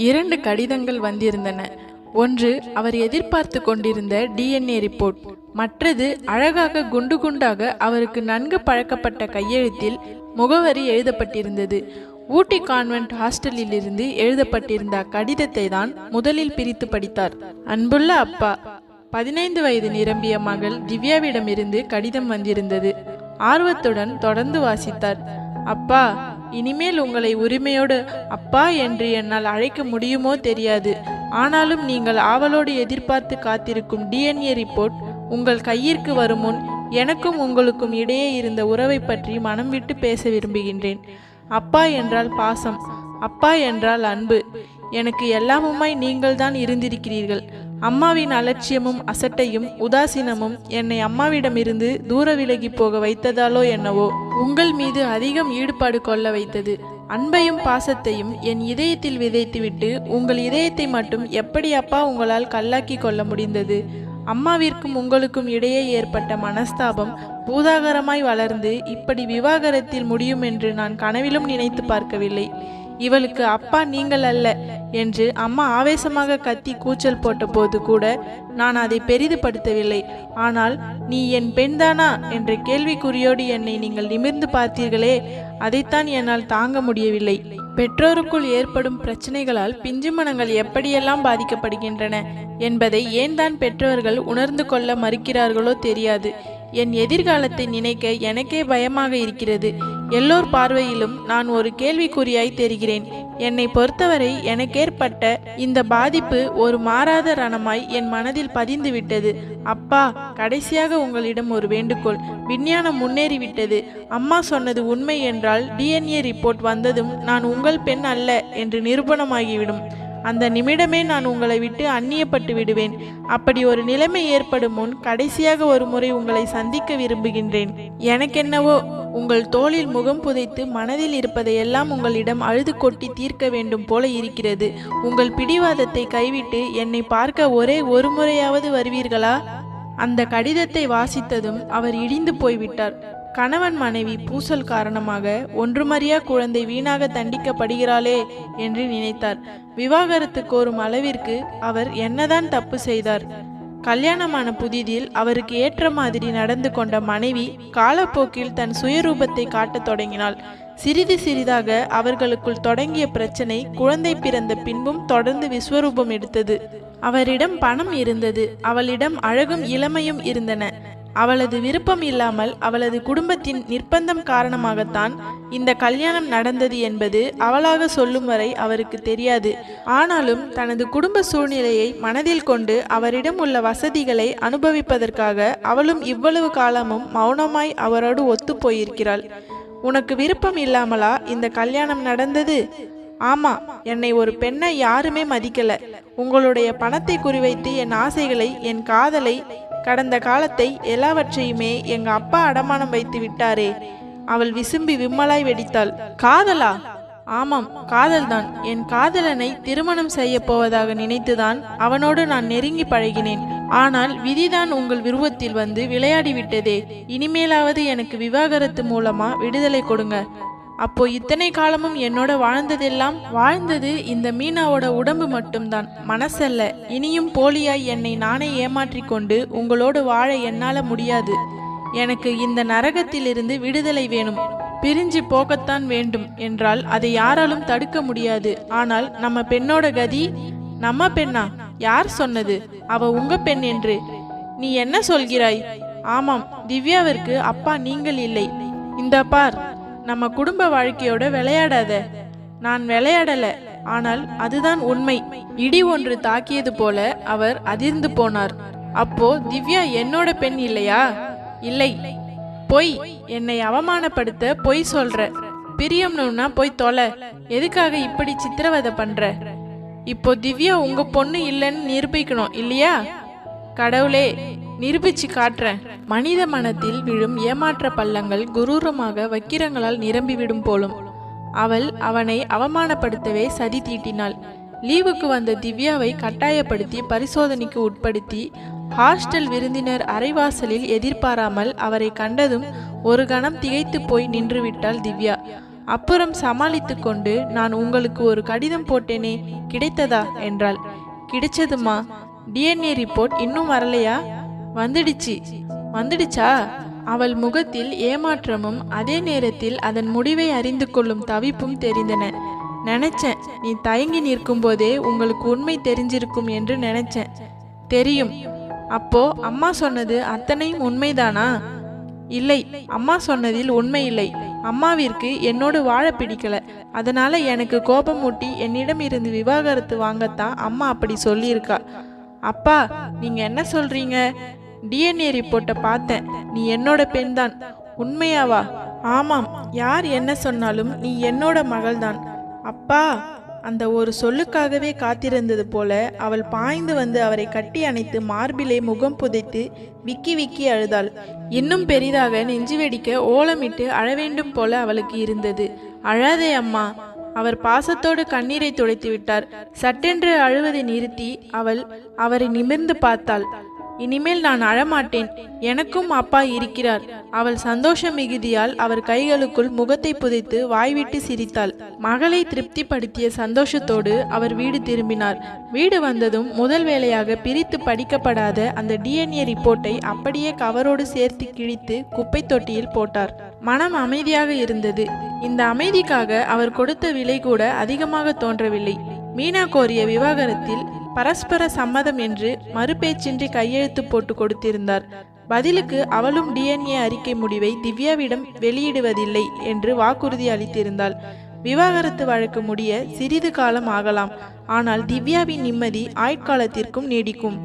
2 கடிதங்கள் வந்திருந்தன. ஒன்று அவர் எதிர்பார்த்து கொண்டிருந்த டிஎன்ஏ ரிப்போர்ட். மற்றது அழகாக குண்டு குண்டாக அவருக்கு நன்கு பழக்கப்பட்ட கையெழுத்தில் முகவரி எழுதப்பட்டிருந்தது. ஊட்டி கான்வென்ட் ஹாஸ்டலில் இருந்து எழுதப்பட்டிருந்த அக்கடிதத்தை தான் முதலில் பிரித்து படித்தார். அன்புள்ள அப்பா, 15 வயது நிரம்பிய மகள் திவ்யாவிடமிருந்து கடிதம் வந்திருந்தது. ஆர்வத்துடன் தொடர்ந்து வாசித்தார். அப்பா, இனிமேல் உங்களை உரிமையோடு அப்பா என்று என்னால் அழைக்க முடியுமோ தெரியாது. ஆனாலும் நீங்கள் ஆவலோடு எதிர்பார்த்து காத்திருக்கும் டிஎன்ஏ ரிப்போர்ட் உங்கள் கையிற்கு வரும் முன் எனக்கும் உங்களுக்கும் இடையே இருந்த உறவை பற்றி மனம் விட்டு பேச விரும்புகின்றேன். அப்பா என்றால் பாசம், அப்பா என்றால் அன்பு. எனக்கு எல்லாமுமாய் நீங்கள்தான் இருந்திருக்கிறீர்கள். அம்மாவின் அலட்சியமும் அசட்டையும் உதாசீனமும் என்னை அம்மாவிடமிருந்து தூர விலகி போக வைத்ததாலோ என்னவோ உங்கள் மீது அதிகம் ஈடுபாடு கொள்ள வைத்தது. அன்பையும் பாசத்தையும் என் இதயத்தில் விதைத்துவிட்டு உங்கள் இதயத்தை மட்டும் எப்படி அப்பா உங்களால் கல்லாக்கி கொள்ள முடிந்தது? அம்மாவிற்கும் உங்களுக்கும் இடையே ஏற்பட்ட மனஸ்தாபம் பூதாகரமாய் வளர்ந்து இப்படி விவாகரத்தில் முடியும் என்று நான் கனவிலும் நினைத்து பார்க்கவில்லை. இவளுக்கு அப்பா நீங்கள் அல்ல என்று அம்மா ஆவேசமாக கத்தி கூச்சல் போட்ட போது கூட நான் அதை பெரிதுபடுத்தவில்லை. ஆனால் நீ என் பெண்தானா என்ற கேள்விக்குறியோடு என்னை நீங்கள் நிமிர்ந்து பார்த்தீர்களே, அதைத்தான் என்னால் தாங்க முடியவில்லை. பெற்றோருக்குள் ஏற்படும் பிரச்சனைகளால் பிஞ்சு மனங்கள் எப்படியெல்லாம் பாதிக்கப்படுகின்றன என்பதை ஏன் தான் பெற்றோர்கள் உணர்ந்து கொள்ள மறுக்கிறார்களோ தெரியாது. என் எதிர்காலத்தை நினைக்க எனக்கே பயமாக இருக்கிறது. எல்லோர் பார்வையிலும் நான் ஒரு கேள்விக்குறியாய் தெரிகிறேன். என்னை பொறுத்தவரை எனக்கேற்பட்ட இந்த பாதிப்பு ஒரு மாறாத ரணமாய் என் மனதில் பதிந்து விட்டது. அப்பா, கடைசியாக உங்களிடம் ஒரு வேண்டுகோள். விஞ்ஞானம் முன்னேறிவிட்டது. அம்மா சொன்னது உண்மை என்றால் டிஎன்ஏ ரிப்போர்ட் வந்ததும் நான் உங்கள் பெண் அல்ல என்று நிரூபணமாகிவிடும். அந்த நிமிடமே நான் உங்களை விட்டு அந்நியப்பட்டு விடுவேன். அப்படி ஒரு நிலைமை ஏற்படும் முன் கடைசியாக ஒரு முறை உங்களை சந்திக்க விரும்புகின்றேன். எனக்கென்னவோ உங்கள் தோளில் முகம் புதைத்து மனதில் இருப்பதையெல்லாம் உங்களிடம் அழுது கொட்டி தீர்க்க வேண்டும் போல இருக்கிறது. உங்கள் பிடிவாதத்தை கைவிட்டு என்னை பார்க்க ஒரே ஒரு முறையாவது வருவீர்களா? அந்த கடிதத்தை வாசித்ததும் அவர் இடிந்து போய்விட்டார். கணவன் மனைவி பூசல் காரணமாக ஒன்றுமறியா குழந்தை வீணாக தண்டிக்கப்படுகிறாளே என்று நினைத்தார். விவாகரத்து கோரும் அளவிற்கு அவர் என்னதான் தப்பு செய்தார்? கல்யாணமான புதிதில் அவருக்கு ஏற்ற மாதிரி நடந்து கொண்ட மனைவி காலப்போக்கில் தன் சுயரூபத்தை காட்டத் தொடங்கினாள். சிறிது சிறிதாக அவர்களுக்குள் தொடங்கிய பிரச்சனை குழந்தை பிறந்த பின்பும் தொடர்ந்து விஸ்வரூபம் எடுத்தது. அவரிடம் பணம் இருந்தது, அவளிடம் அழகும் இளமையும் இருந்தன. அவளது விருப்பம் இல்லாமல் அவளது குடும்பத்தின் நிர்பந்தம் காரணமாகத்தான் இந்த கல்யாணம் நடந்தது என்பது அவளாக சொல்லும் வரை அவருக்கு தெரியாது. ஆனாலும் தனது குடும்ப சூழ்நிலையை மனதில் கொண்டு அவரிடம் உள்ள வசதிகளை அனுபவிப்பதற்காக அவளும் இவ்வளவு காலமும் மௌனமாய் அவரோடு ஒத்து போயிருக்கிறாள். உனக்கு விருப்பம் இல்லாமலா இந்த கல்யாணம் நடந்தது? ஆமா, என்னை ஒரு பெண்ணை யாருமே மதிக்கல. உங்களுடைய பணத்தை குறிவைத்து என் ஆசைகளை, என் காதலை, கடந்த காலத்தை எல்லாவற்றையுமே எங்க அப்பா அடமானம் வைத்து விட்டாரே. அவள் விசும்பி விம்மலாய் வெடித்தாள். காதலா? ஆமாம், காதல்தான். என் காதலனை திருமணம் செய்ய போவதாக நினைத்துதான் அவனோடு நான் நெருங்கி பழகினேன். ஆனால் விதிதான் உங்கள் விருப்பத்தில் வந்து விளையாடி விட்டதே. இனிமேலாவது எனக்கு விவாகரத்து மூலமா விடுதலை கொடுங்க. அப்போ இத்தனை காலமும் என்னோட வாழ்ந்தது இந்த மீனாவோட உடம்பு மட்டும்தான், மனசல்ல. இனியும் போலியாய் என்னை நானே ஏமாற்றிக் கொண்டு உங்களோடு வாழ என்னால முடியாது. எனக்கு இந்த நரகத்திலிருந்து விடுதலை வேணும். பிரிஞ்சு போகத்தான் வேண்டும் என்றால் அதை யாராலும் தடுக்க முடியாது. ஆனால் நம்ம பெண்ணோட கதி? நம்ம பெண்ணா? யார் சொன்னது அவ உங்க பெண் என்று? நீ என்ன சொல்கிறாய்? ஆமாம், திவ்யாவிற்கு அப்பா நீங்கள் இல்லை. இந்த பார், நம்ம குடும்ப வாழ்க்கையோட விளையாடாத. நான் விளையாடல, ஆனால் அதுதான் உண்மை. இடி ஒன்று தாக்கியது போல அவர் அதிர்ந்து போனார். அப்போ திவ்யா என்னோட பெண் இல்லையா? இல்லை. பொய். என்னை அவமானப்படுத்த பொய் சொல்ற. பிரியம்னுன்னா போய் தொலை. எதுக்காக இப்படி சித்திரவதை பண்ற? இப்போ திவ்யா உங்க பொண்ணு இல்லைன்னு நிரூபிக்கணும் இல்லையா? கடவுளே, நிரூபிச்சு காட்டுறேன். மனித மனத்தில் விழும் ஏமாற்ற பள்ளங்கள் குரூரமாக வக்கிரங்களால் நிரம்பிவிடும் போலும். அவள் அவனை அவமானப்படுத்தவே சதி தீட்டினாள். லீவுக்கு வந்த திவ்யாவை கட்டாயப்படுத்தி பரிசோதனைக்கு உட்படுத்தி ஹாஸ்டல் விருந்தினர் அரைவாசலில் எதிர்பாராமல் அவரை கண்டதும் ஒரு கணம் திகைத்து போய் நின்றுவிட்டாள் திவ்யா. அப்புறம் சமாளித்து கொண்டு, நான் உங்களுக்கு ஒரு கடிதம் போட்டேனே, கிடைத்ததா என்றாள். கிடைச்சதுமா. டிஎன்ஏ ரிப்போர்ட் இன்னும் வரலையா? வந்துடுச்சா? அவள் முகத்தில் ஏமாற்றமும் அதே நேரத்தில் அதன் முடிவை அறிந்து கொள்ளும் தவிப்பும் தெரிந்தன. நினைச்சேன், நீ தயங்கி நிற்கும் போதே உங்களுக்கு உண்மை தெரிஞ்சிருக்கும் என்று நினைச்சேன். தெரியும். அப்போ அம்மா சொன்னது அத்தனையும் உண்மைதானா? இல்லை, அம்மா சொன்னதில் உண்மை இல்லை. அம்மாவிற்கு என்னோடு வாழ பிடிக்கல. அதனால எனக்கு கோபம் மூட்டி என்னிடம் இருந்து விவாகரத்து வாங்கத்தான் அம்மா அப்படி சொல்லியிருக்கா. அப்பா, நீங்க என்ன சொல்றீங்க? டிஎன்ஏ ரிப்போர்ட்டை பார்த்தேன். நீ என்னோட பெண்தான். உண்மையாவா? ஆமாம், யார் என்ன சொன்னாலும் நீ என்னோட மகள்தான். அப்பா! அந்த ஒரு சொல்லுக்காகவே காத்திருந்தது போல அவள் பாய்ந்து வந்து அவரை கட்டி அணைத்து மார்பிலே முகம் புதைத்து விக்கி விக்கி அழுதாள். இன்னும் பெரிதாக நெஞ்சு வெடிக்க ஓலமிட்டு அழவேண்டும் போல அவளுக்கு இருந்தது. அழாதே அம்மா. அவர் பாசத்தோடு கண்ணீரை துடைத்து விட்டார். சட்டென்று அழுவதை நிறுத்தி அவள் அவரை நிமிர்ந்து பார்த்தாள். இனிமேல் நான் அழமாட்டேன். எனக்கும் அப்பா இருக்கிறார். அவள் சந்தோஷ மிகுதியால் அவர் கைகளுக்குள் முகத்தை புதைத்து வாய்விட்டு சிரித்தாள். மகளை திருப்திப்படுத்திய சந்தோஷத்தோடு அவர் வீடு திரும்பினார். வீடு வந்ததும் முதல் வேளையாக பிரித்து படிக்கப்படாத அந்த டிஎன்ஏ ரிப்போர்ட்டை அப்படியே கவரோடு சேர்த்து கிழித்து குப்பை தொட்டியில் போட்டார். மனம் அமைதியாக இருந்தது. இந்த அமைதிக்காக அவர் கொடுத்த விலை கூட அதிகமாக தோன்றவில்லை. மீனா கோரிய விவாகரத்தில் பரஸ்பர சம்மதம் என்று மறுபேச்சின்றி கையெழுத்து போட்டு கொடுத்திருந்தார். பதிலுக்கு அவளும் டிஎன்ஏ அறிக்கை முடிவை திவ்யாவிடம் வெளியிடுவதில்லை என்று வாக்குறுதி அளித்திருந்தாள். விவாகரத்து வழக்கு முடிய சிறிது காலம் ஆகலாம். ஆனால் திவ்யாவின் நிம்மதி ஆயுட்காலத்திற்கும் நீடிக்கும்.